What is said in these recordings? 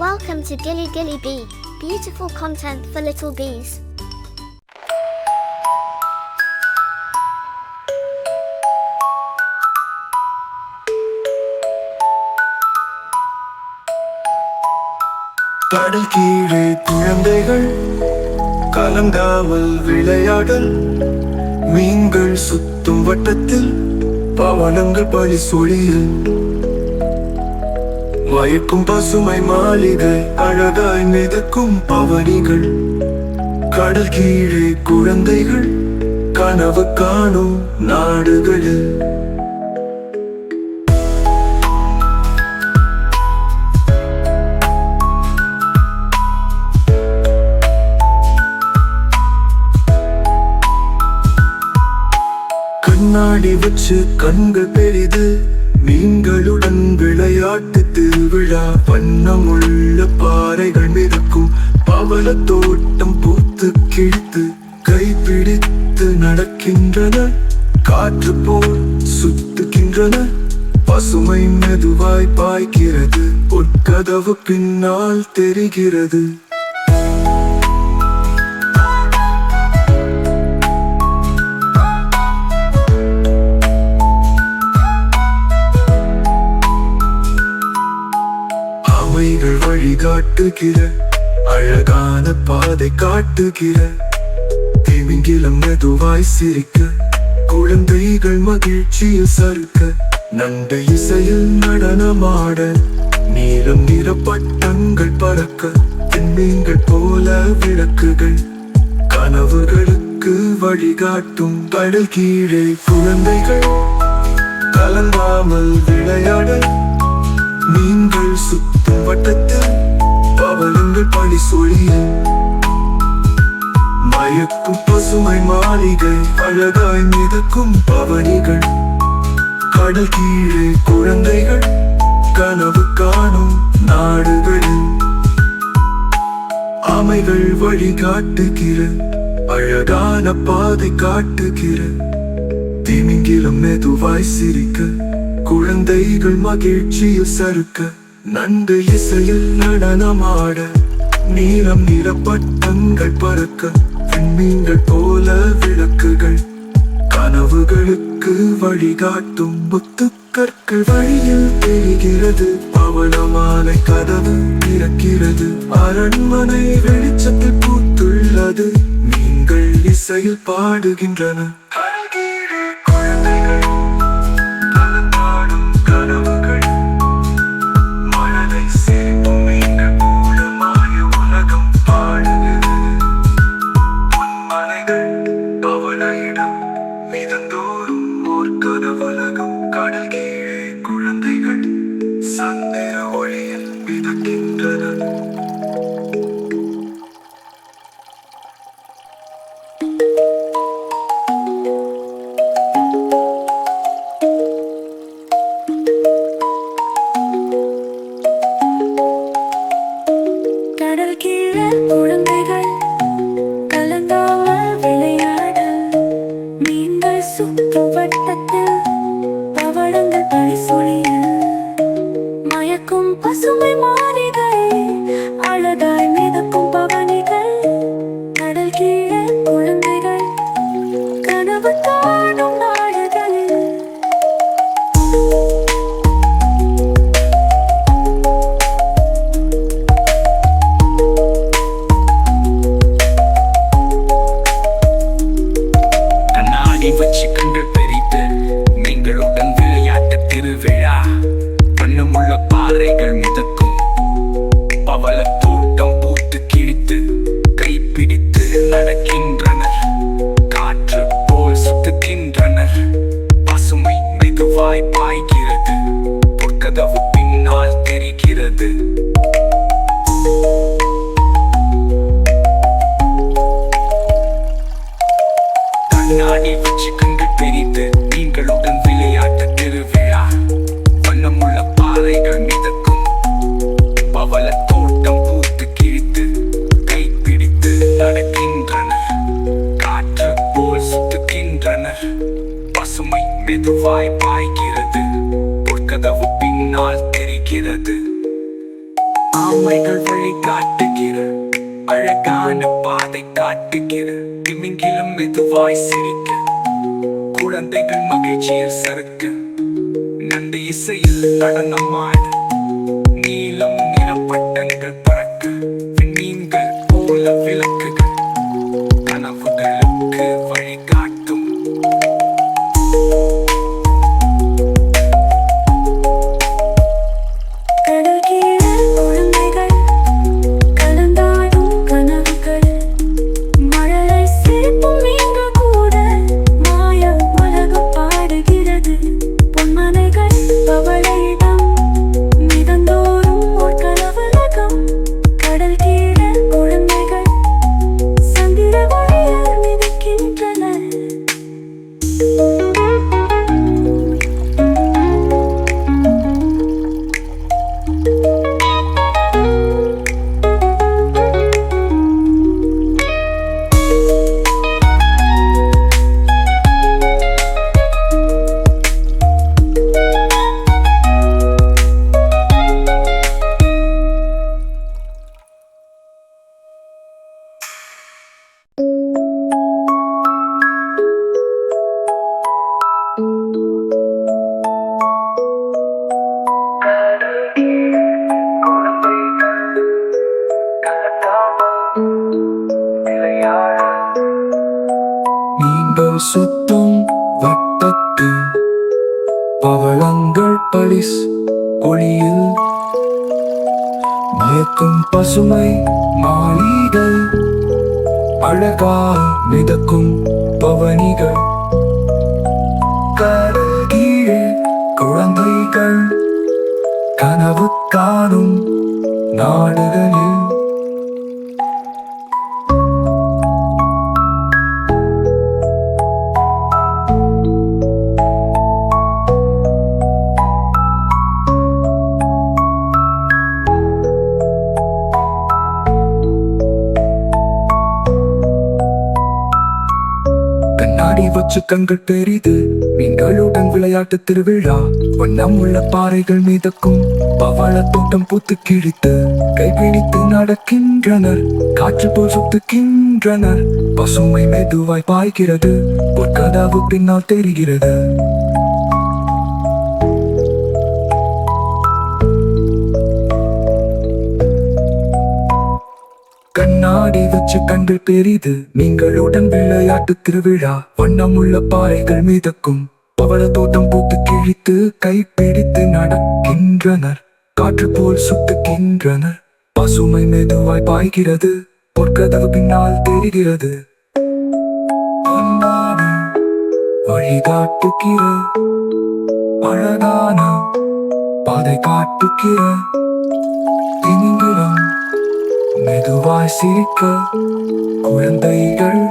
Welcome to Gilly Gilly Bee, beautiful content for little bees. கடல் கீழே குழந்தைகள் கலங்காமல் விளையாடல், மீன்கள் சுத்தும் வட்டத்தில் பவனங்கள் பழி சொலியில், மயக்கும் பசுமை மாளிகை அழகாய் மிதக்கும் பவனிகள். கடல் கீழே குழந்தைகள் கனவு காணும் நாடுகளில். கண்ணாடி வச்சு கண்கள் பெரிது, மீன்களுடன் விளையாட்டு திருவிழா. வண்ணமுள்ள பாறைகள் மிதக்கும் பவள தோட்டம் பூத்து கிழித்து கைப்பிடித்து நடக்கின்றன. காற்று போல் சுத்துகின்றன, பசுமை மெதுவாய் பாய்கிறது, உட்கதவு பின்னால் தெரிகிறது. அவைகள் வழிகாட்டுகிற அழகான பாதை காட்டுகிற, திமிங்கிலம் மெதுவாய் சிரிக்க, குழந்தைகள் மகிழ்ச்சியில் சறுக்க, நண்டு இசையில் நடனமாட, நீலம் நிற பட்டங்கள் பறக்க, பெண்மீன்கள் போல விளக்குகள் கனவுகளுக்கு வழிகாட்டும். கடல் கீழே குழந்தைகள் கலங்காமல் விளையாட, மீன்கள் சுத்தும் வட்டத்தில் பவளங்கள் பழி சொலியில், மயக்கும் பசுமை மாளிகை அழகாய் மிதக்கும் பவனிகள். கடல் கீழே குழந்தைகள் கனவு காணும் நாடுகளில். ஆமைகள் வழிகாட்டுகிற அழகான பாதை காட்டுகிற, திமிங்கிலம் மெதுவாய் சிரிக்க, குழந்தைகள் மகிழ்ச்சியில் சறுக்க, நண்டு இசையில் நடனமாட, நீலம் நிற பட்டங்கள் பறக்க, பெண்மீன்கள் போல விளக்குகள் கனவுகளுக்கு வழிகாட்டும். முத்துக்கற்கள் வழியில் தெரிகிறது, பவளமாலை கதவு திறக்கிறது, அரண்மனை வெளிச்சத்தில் பூத்துள்ளது, மீன்கள் இசையில் பாடுகின்றன. கடல் கீழே குழந்தைகள் சந்திர ஒளியில் மிதக்கின்றன. கடல் கீழே குழந்தைகள் கலங்காமல் விளையாட, மீன்கள் சுற்றும் வட்டத்தில் பவளங்கள் பழி சொலியில், மயக்கும் பசுமை மாளிகை அழகாய் மிதக்கும் பவனிகள். கடல் கீழே குழந்தைகள் கனவு காணும் நாடுகளில். கண்ணாடி வச்சு கண்கள் பெரிது, மீன்களுடன் விளையாட்டு திருவிழா. வண்ணமுள்ள பாறைகள் மிதக்கும் பவள தோட்டம் பூத்து கிழி ஆமைகள் வழி காட்டுகிற அழகான பாதை காட்டுகிற திமிங்கிலம் மெதுவாய் சிரிக்க குழந்தைகள் மகிழ்ச்சியில் சறுக்க நந்தி இசையில் நடனமாட நீலம் நிறப்பட்டங்கள் பறக்க விண்மீன்கள் போல விளக்குகள் கனவுகளுக்கு வழிகாட்டும் கடல் கீழே குழந்தைகள் கலந்தாடும் கனவுகள் மழலை சிரிப்பும் மீன்கள் கூட மாய உலகம் பாடுகிறது பொன்மனைகள் பவளையிடம் மிதந்தோறும் ஓர் கனவுலகம் கடல் கீழே குழந்தைகள் சந்திர ஒளியில் மிதக்கின்றன மீன்கள் சுத்தும் வட்டத்தில் பவளங்கள் பளிஸ் ஒளியில் மயக்கும் பசுமை மாளிகை அழகாக மிதக்கும் பவனிகள் கடல் கீழே குழந்தைகள் கனவு காணும் நாடுகளில் கண்ணாடி வச்சு கண்கள் பெரிது மீன்களுடன் விளையாட்டு திருவிழா வண்ணம் உள்ள பாறைகள் மீதக்கும் பவள தோட்டம் பூத்து கிழித்து கைபிடித்து நடக்கின்றனர் காற்று போல் சுத்துகின்றனர் பசுமை மெதுவாய் பாய்கிறது பொற்கதவு பின்னால் தெரிகிறது கண்ணாடி வச்சு கண்கள் பெரிது நீங்களுடன் விளையாட்டு திருவிழா வண்ணம் உள்ள பாறைகள் மீதக்கும் பவள தோட்டம் பூத்து கிழித்து கைப்பிடித்து நடக்கின்றனர் காற்று போல் சுத்துகின்றனர் பசுமை மெதுவாய் பாய்கிறது பொற்கதவு பின்னால் தெரிகிறது பொன்னான வழிகாட்டுகிற அழகான பாதை காட்டுகிற திமிங்கிலம் மெதுவாய் சிரிக்க குழந்தைகள்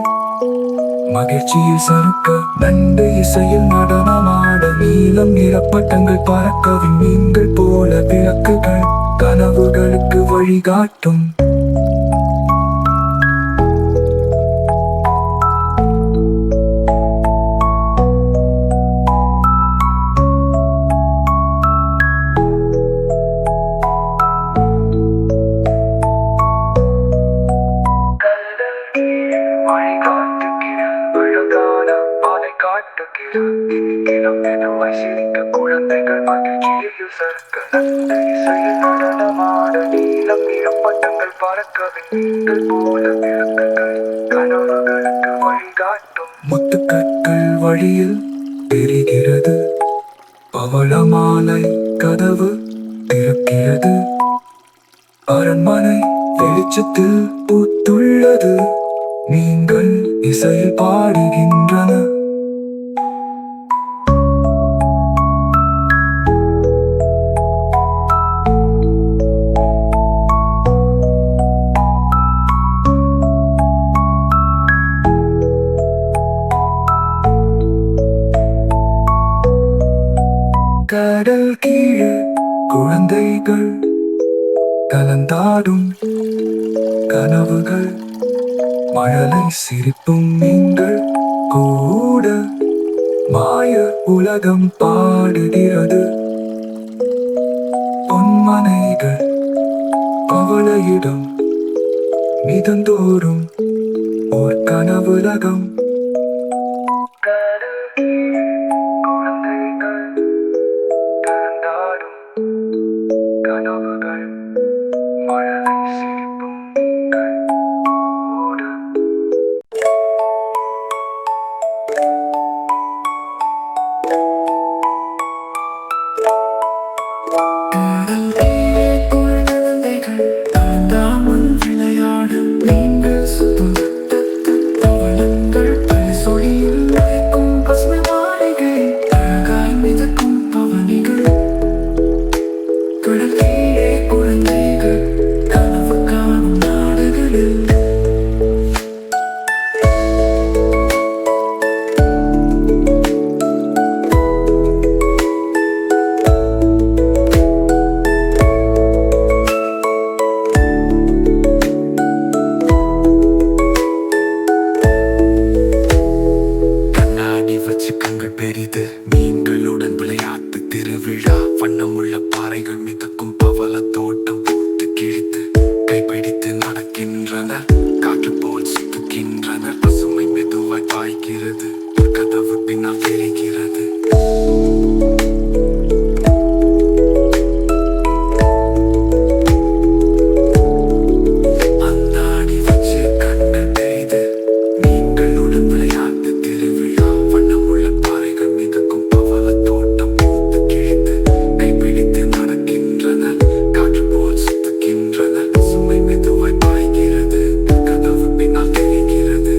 மகிழ்ச்சியில் சறுக்க நண்டு இசையில் நடனமாட நீலம் நிறப்பட்டங்கள் பறக்க விண்மீன்கள் போல விளக்குகள் கனவுகளுக்கு வழிகாட்டும் குழந்தைகள் மகிழ்ச்சியில் சறுக்க நண்டு இசையில் நடனமாட நீலம் நிறப்பட்டங்கள் பறக்க விண்மீன்கள் போல விளக்குகள் கனவுகளுக்கு வழிகாட்டும் முத்துக்கற்கள் வழியில் தெரிகிறது பவளமாலை கதவு திறக்கிறது அரண்மனை வெளிச்சத்தில் பூத்துள்ளது நீங்கள் இசையில் பாடுகின்றன கடல் கீழே குழந்தைகள் கலந்தாடும் கனவுகள் மழலை சிரிப்பும் நீங்கள் கூட மாய உலகம் பாடுகிறது பொன்மனைகள் பவளையிடம் மிதந்தோறும் ஓர் கனவுலகம். கனவுகள் மழலை சிரிப்பும் நீங்கள் ஓட. கடல் கீழே குழந்தைகள் தாண்டாமல் விளையாடும் நீங்கள் சுத்தும் பவளங்கள் பரிசொலியில் வைக்கும் பசுமை மாளிகை அழகாய் மிதக்கும் பவனிகள். கடல் கீழே குழந்தைகள் கனவு காணும் நாடுகளில். கண்ணாடி வச்சு கண்கள் பெரிது மீன்களுடன் விளையாட்டு திருவிழா. வண்ணமுள்ள பாறைகள் மிதக்கும் பவள தோட்டம் பூத்து கிழித்து கைப்பிடித்து நடக்கின்றனர். காற்று போல் சுத்துகின்றனர். பசுமை மெதுவாய் பாய்கிறது. கதவு பின்னால் தெரிகிறது. அந்தாடி வச்சு கண்கள் பெரிது மீன்களுடன் விளையாட்டு திருவிழா. வண்ணமுள்ள பாறைகள் மிதக்கும் பவள தோட்டம் பூத்து கிழித்து கைப்பிடித்து நடக்கின்றனர். காற்று போல் சுத்துகின்றனர். பசுமை மெதுவாய் பாய்கிறது. கதவு பின்னால் தெரிகிறது.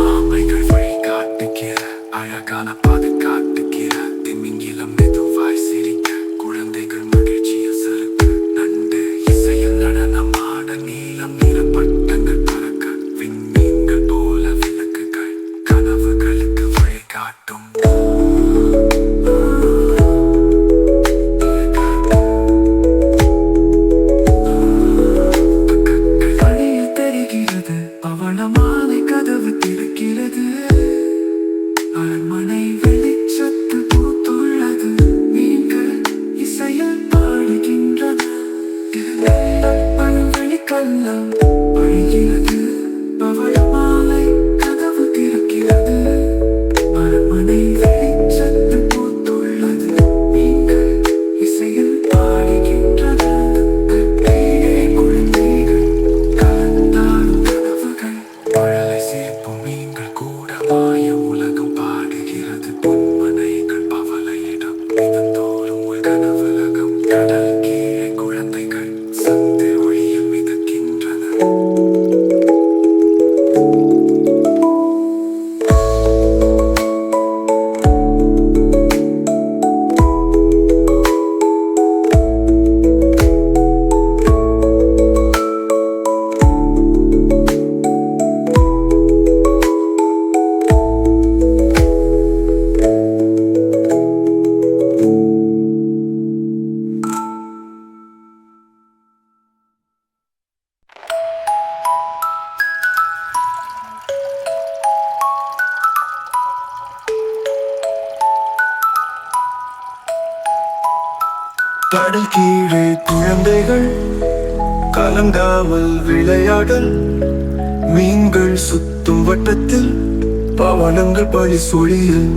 ஆமைகள் வழிகாட்டுகிற அழகான பாதை காட்டுகிற திமிங்கிலம் மெதுவாய் சிரிக்க குழந்தைகள் மகிழ்ச்சியில் சறுக்க. நண்டு இசையில் நடனம் ஆட நீலம் நிற பட்டங்கள் பறக்க. விண்மீன்கள் போல விளக்குகள் கனவுகளுக்கு வழிகாட்டும். வழியில் தெரிகிறது பவளமாலை கதவு திறக்கிறது. அரண்மனை வெளிச்சத்து பூத்துள்ளது. மீன்கள் இசையில் பாடுகின்றன. பழவழி கள்ளம் அழிகிறது. பவளமாலை கதவு திறக்கிறது. அரண்மனை வெளிச்சத்து பூத்துள்ளது. மீன்கள் இசையில் பாடுகின்றன. கீழே குழந்தைகள் கலந்தாடும் கனவுகள். மழலை சிரிப்பும் மீன்கள் கூட மாய உலகம் பாடுகிறது. பொன்மனைகள் பவளையிடம் மிதந்தோறும் ஒரு கனவுலகம். கடல் கீழே குழந்தைகள் சந்தை ஒளியில் மிதக்கின்றனர். கடல் கீழே குழந்தைகள் கலங்காமல் விளையாடல். மீன்கள் சுத்தும் வட்டத்தில் பவளங்கள் பரிசொலியில்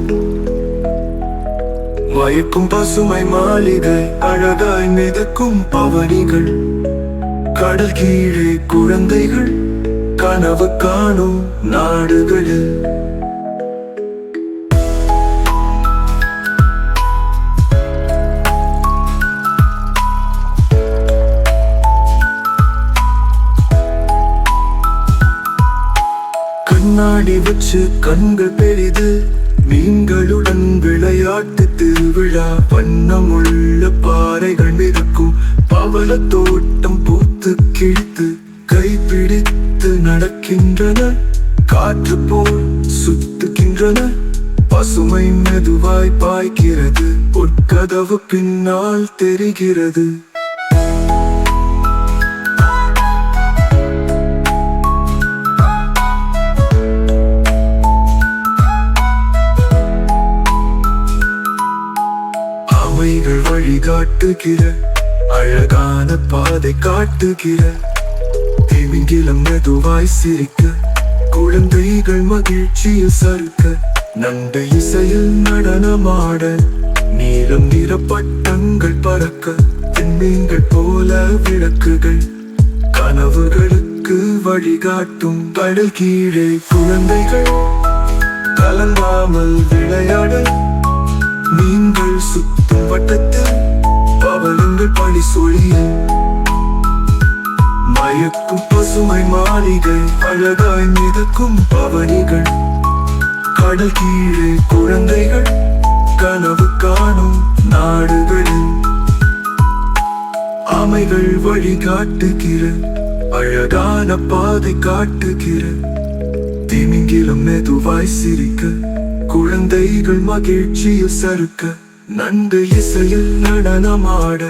மயக்கும் பசுமை மாளிகை அழகாய் மிதக்கும் பவனிகள். கடல் கீழே குழந்தைகள் கனவு காணும் நாடுகளில். கண்ணாடி வச்சு கண்கள் பெரிது மீன்களுடன் விளையாட்டு திருவிழா. வண்ணமுள்ள பாறைகள் மிதக்கும் பவள தோட்டம் பூத்து கிழித்து கைப்பிடித்து நடக்கின்றனர். காற்று போல் சுத்துகின்றன, பசுமை மெதுவாய் பாய்கிறது, உட்கதவு பின்னால் தெரிகிறது. ஆமைகள் வழிகாட்டுகிற அழகான பாதை காட்டுகிற, திமிங்கிலம் மெதுவாய் சிரிக்க, குழந்தைகள் மகிழ்ச்சியில் சறுக்க, நண்டு இசையில் நடனமாட, நீலம் நிற பட்டங்கள் பறக்க, பெண்மீன்கள் போல விளக்குகள் கனவுகளுக்கு வழிகாட்டும். கடல் கீழே குழந்தைகள் கலங்காமல் விளையாட, மீன்கள் சுத்தும் வட்டத்தில் பவளங்கள் பனி சொழிய, மயக்கும் பசுமை மாளிகை, அழகாய் மிதக்கும் பவனிகள். கடல் கீழே குழந்தைகள் கனவு காணும் நாடுகளில், ஆமைகள் வழிகாட்டுகிற அழகான பாதை காட்டுகிற, திமிங்கிலம் மெதுவாய் சிரிக்க, குழந்தைகள் மகிழ்ச்சியில் சறுக்க, நண்டு இசையில் நடனமாட,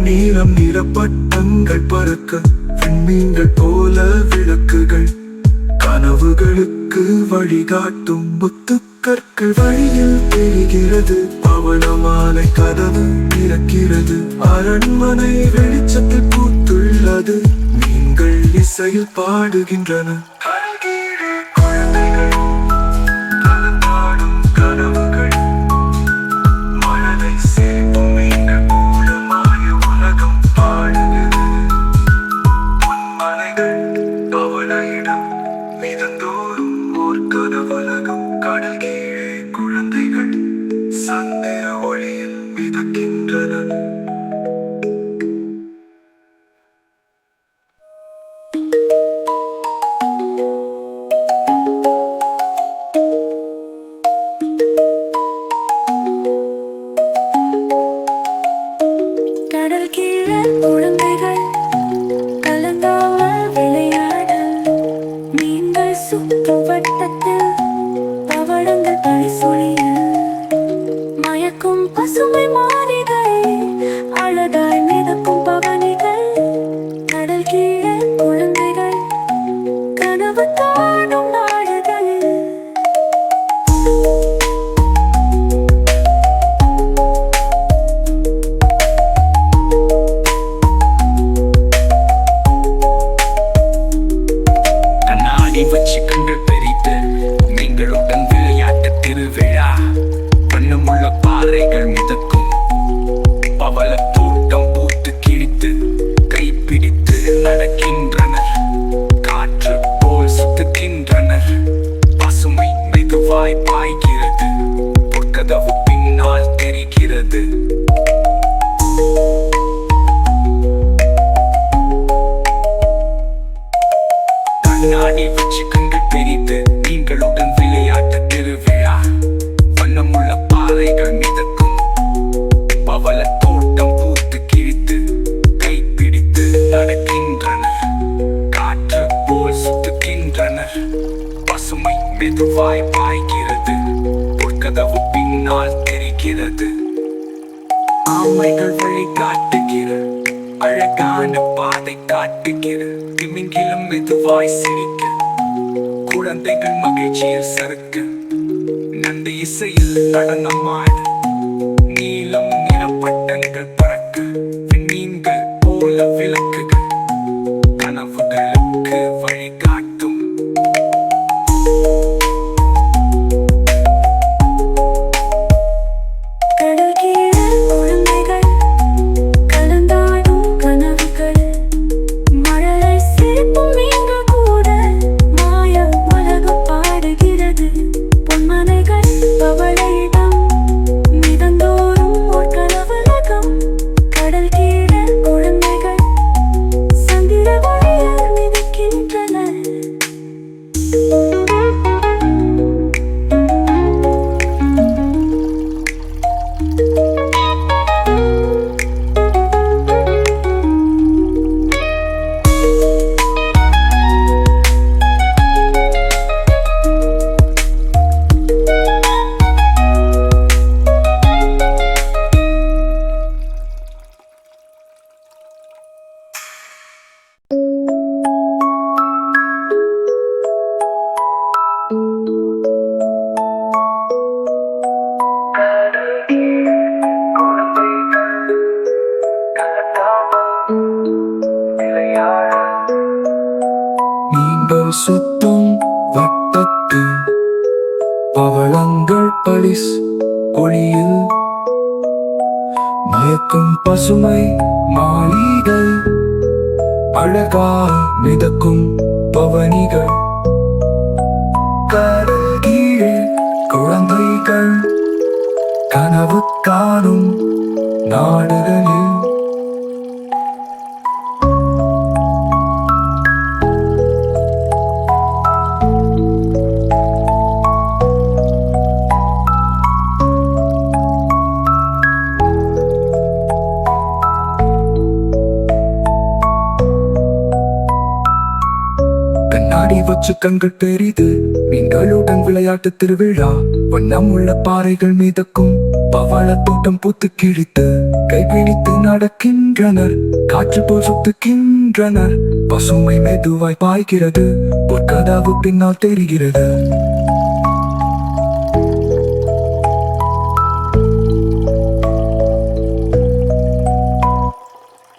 நீலம் நிற பட்டங்கள் பறக்க, விண்மீன்கள் போல விளக்குகள் கனவுகளுக்கு வழிகாட்டும். முத்துக்கற்கள் வழியில் தெரிகிறது, பவளமாலை கதவு திறக்கிறது, அரண்மனை வெளிச்சத்தில் பூத்துள்ளது, மீன்கள் இசையில் பாடுகின்றன. குழந்தைகள் கலந்தாடும் கனவுகள், மனதை சேர்க்கும் மீன்கள் போல மாய உலகம் பாடுகிறது. பொன்மலைகள் பவளையிடம் மிதந்தோறும் ஓர் கனவுலகம், கடல் கீழே குழந்தைகள் சந்திர ஒளியில் மிதக்கின்றனர். கடல் கீழே குழந்தைகள் கலங்காமல் விளையாட, மீன்கள் சுற்றும் வட்டத்தில் பவளங்கள் பனி சொழிய, மயக்கும் பசுமை மாளிகை, அழகாய் மிதக்கும் பவனிகள். கடல் கீழே குழந்தைகள் கனவு காணும் நாடுகளில், கண்ணாடி வச்சு கண்கள் பெரித்து நீங்களுடன் விளையாட்டு திருவிழா, வண்ணமுள்ள பாறைகள் மிதக்கும், பவள தோட்டம் பூத்து கிழித்து, கைப்பிடித்து நடக்கின்றனர், காற்று போல் சுத்துகின்றனர், பசுமை மெதுவாய் பாய்கிறது, பொற்கதவு பின்னால் தெரிகிறது. கண்ணாடி வச்சு கண்கள் பெரித்து நீங்களுடன் விளையாட்டு திருவிழா, வண்ணமுள்ள பாறைகள் மிதக்கும், பவள தோட்டம் பூத்து கிழித்து, கைப்பிடித்து நடக்கின்றனர், காற்று போல் சுத்துகின்றனர், பசுமை மெதுவாய் பாய்கிறது, பொற்கதவு பின்னால் தெரிகிறது. ஆமைகள் வழி காட்டுகிற அழகான பாதை காட்டுகிற, திமிங்கிலம் மெதுவாய் சிரிக்க, குழந்தைகள் மகிழ்ச்சியில் சறுக்க, நண்டு இசையில் நடனமாட, நீலம் நிற பட்டங்கள் பறக்க, விண்மீன்கள் போல விளக்குகள் கனவுகளுக்கு வழிகாட்டும். கடல் கீழே குழந்தைகள் கலந்தாடும் கனவுகள், மழலை சிரிப்பும் மீன்கள் கூட மாய உலகம் பாடுகிறது, பொன்மனைகள் பவளையிடம் மிதந்தோறும் ஓர் சுத்தும் வட்டத்தில் பவளங்கள் பளிஸ் ஒளியில் மயக்கும் பசுமை மாளிகை அழகாக மிதக்கும் பவனிகள் கடல் கீழே குழந்தைகள் கனவு காணும் நாடுகளில் கண்ணாடி வச்சு கண்கள் பெரிது மீன்களுடன் விளையாட்டு திருவிழா வண்ணம் உள்ள பாறைகள் மீதக்கும் பவள தோட்டம் பூத்து கிழித்து கைபிடித்து நடக்கின்றனர் காற்று போல் சுத்துகின்றனர் பசுமை மெதுவாய் பாய்கிறது பொற்கதவு பின்னால் தெரிகிறது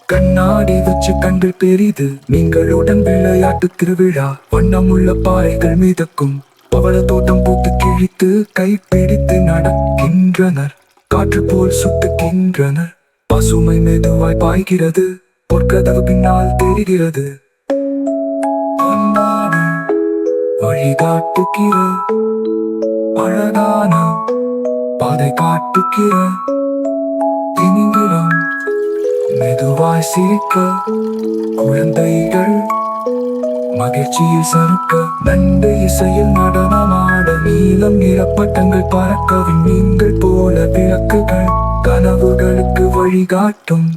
கண்ணாடி வச்சு கண்கள் பெரிது நீங்களுடன் விளையாட்டு திருவிழா வண்ணம் உள்ள பாறைகள் மீதக்கும் பவள தோட்டம் பூத்து கிழித்து கைப்பிடித்து நடக்கின்றனர் காற்று போல் சுட்டுகின்றனர் பசுமை மெதுவாய் பாய்கிறது பொற்கதவு பின்னால் தெரிகிறது கண்ணாடி வழிகாட்டுகிற அழகான பாதை காட்டுகிற திமிங்கிலம் மெதுவாய் சிரிக்க குழந்தைகள் மகிழ்ச்சியில் சறுக்க நண்டு இசையில் நடனமாட நீலம் நிறப்பட்டங்கள் பறக்க விண்மீன்கள் போல விளக்குகள் கனவுகளுக்கு வழிகாட்டும்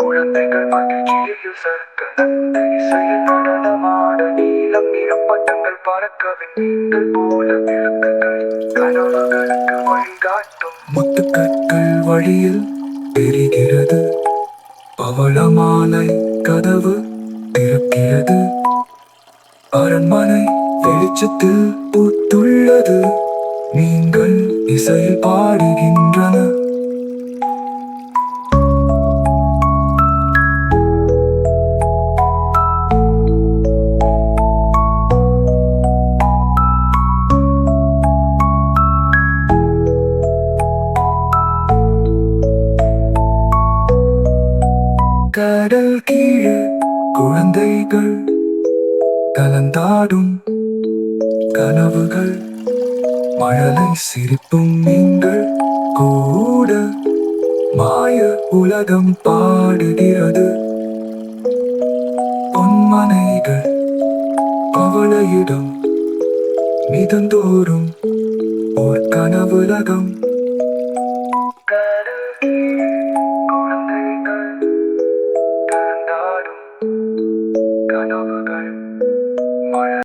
குழந்தைகள் மகிழ்ச்சியில் சறுக்க நண்டு இசையில் நடனமாட நீலம் நிறப்பட்டங்கள் பறக்க விண்மீன்கள் போல விளக்குகள் கனவுகளுக்கு வழிகாட்டும் முத்துக்கற்கள் வழியில் தெரிகிறது பவளமாலை கதவு திறக்கிறது அரண்மனை வெளிச்சத்தில் பூத்துள்ளது நீங்கள் இசையில் பாடுகின்றன கடல் கீழே குழந்தைகள் கலந்தாடும் கனவுகள் மழலை சிரிப்பும் நீங்கள் கூட மாய உலகம் பாடுகிறது பொன்மனைகள் பவளையிடம் மிதந்தோறும் ஓர் கனவுலகம்